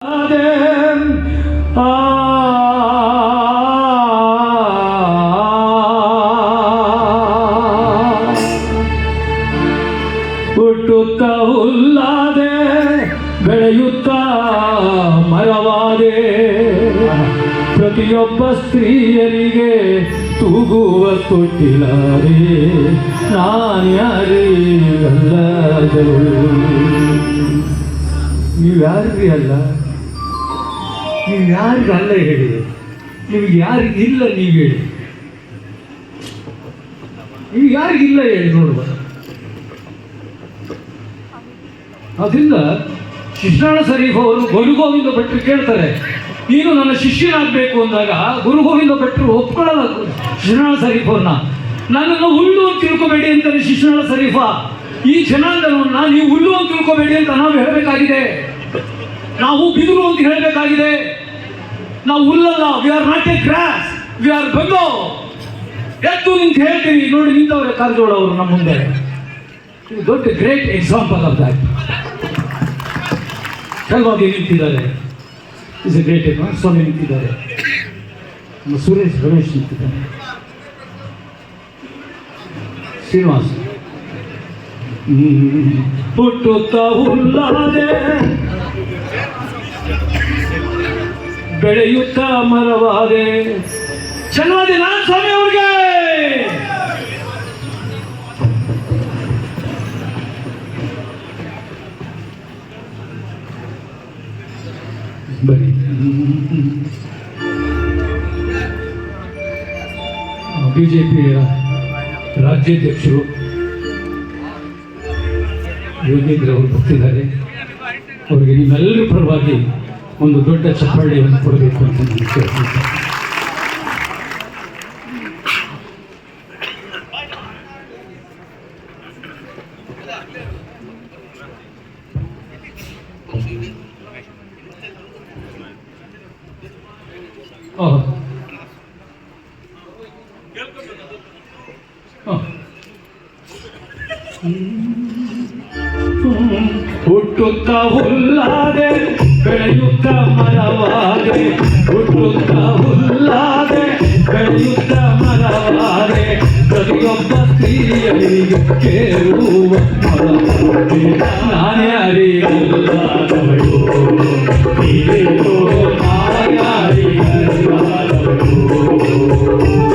ಹುಟ್ಟುತ್ತ ಹುಲ್ಲಾದೆ ಬೆಳೆಯುತ್ತ ಮರವಾದೆ ಪ್ರತಿಯೊಬ್ಬ ಸ್ತ್ರೀಯರಿಗೆ ತೂಗುವ ತೊಟ್ಟಿಲಾದೆ ನಾನ್ಯಾರಿಗಲ್ಲದಳು. ನೀವ್ಯಾರಿಗೆ ಅಲ್ಲ, ನೀವು ಯಾರಿಗಲ್ಲ ಹೇಳಿ, ನಿಮ್ಗೆ ಯಾರಿಗಿಲ್ಲ ನೀವು ಹೇಳಿ, ನೀವು ಯಾರಿಗಿಲ್ಲ ಹೇಳಿ ನೋಡುವ. ಅದರಿಂದ ಶಿಶ್ನಾಳ ಶರೀಫ್ ಅವರು ಗುರುಗೋವಿಂದ ಭಟ್ರು ಕೇಳ್ತಾರೆ, ನೀನು ನನ್ನ ಶಿಷ್ಯನಾಗಬೇಕು ಅಂದಾಗ ಗುರುಗೋವಿಂದ ಭಟ್ರು ಒಪ್ಕೊಳ್ಳಲ್ಲ ಶಿಶ್ನಾಳ ಶರೀಫ್ ಅವ್ರನ್ನ. ನನ್ನನ್ನು ಹುಲ್ಲು ಅಂತ ತಿಳ್ಕೊಬೇಡಿ ಅಂತಾರೆ ಶಿಶ್ನಾಳ ಶರೀಫ. ಈ ಜನಾಂಗವನ್ನ ನೀವು ಹುಲ್ಲು ಅಂತ ತಿಳ್ಕೊಬೇಡಿ ಅಂತ ನಾವು ಹೇಳಬೇಕಾಗಿದೆ, ನಾವು ಬಿದಿರು ಅಂತ ಹೇಳಬೇಕಾಗಿದೆ. ನಾವು ಹುಲ್ಲಲ್ಲ, we are not a grass, we are bamboo. ಎದ್ದು ನಿಂತ ಹೇಳ್ತೀವಿ ನೋಡಿ, ನಿಂತವ್ರೆ ಕಾರಜೋಳ ಅವರು ನಮ್ಮ ಮುಂದೆ. ದೊಡ್ಡ ಗ್ರೇಟ್ ಎಕ್ಸಾಂಪಲ್ ಆಫ್ ದ್ಯಾಟ್. ಕೆಲವಾಗಿ ನಿಂತಿದ್ದಾರೆ, ಇಸ್ ಎ ಗ್ರೇಟ್ ಸ್ವಾಮಿ ನಿಂತಿದ್ದಾರೆ, ಸುರೇಶ್ ರಮೇಶ್ ನಿಂತಿದ್ದಾರೆ, ಶ್ರೀನಿವಾಸ್. ಹುಟ್ಟುತ್ತ ಹುಲ್ಲಾದೆ ಬೆಳೆಯುತ್ತ ಮರವಾದೆ. ಚೆನ್ನಾಗಿ ನಾನು ಸ್ವಾಮಿ ಅವ್ರಿಗೆ ಬನ್ನಿ. ಬಿಜೆಪಿಯ ರಾಜ್ಯಾಧ್ಯಕ್ಷರು ಯೋಗೇಂದ್ರ ಅವರು ಬರ್ತಿದ್ದಾರೆ. ಅವರಿಗೆ ನಿಮ್ಮೆಲ್ಲರ ಪರವಾಗಿ ಒಂದು ದೊಡ್ಡ ಚಪ್ಪಾಳೆಯನ್ನು ಕೊಡಬೇಕು ಅಂತ ನಾನು ಕೇಳ್ತೀನಿ. ಹುಟ್ಟುತ್ತ ಹುಲ್ಲಾದೆ ಬೆಳೆಯುತ್ತ ಮರವಾದೆ, ಹುಟ್ಟುತ್ತ ಹುಲ್ಲಾದೆ ಬೆಳೆಯುತ್ತ ಮರವಾದೆ ಪ್ರತಿಯೊಬ್ಬ ಸ್ತ್ರೀಯರಿಗೆ ಕೇಳುವ ಮರವಾದೆ. ನಾನ್ಯಾರಿಗಲ್ಲದವಳು, ನಾನ್ಯಾರಿಗಲ್ಲದವಳು.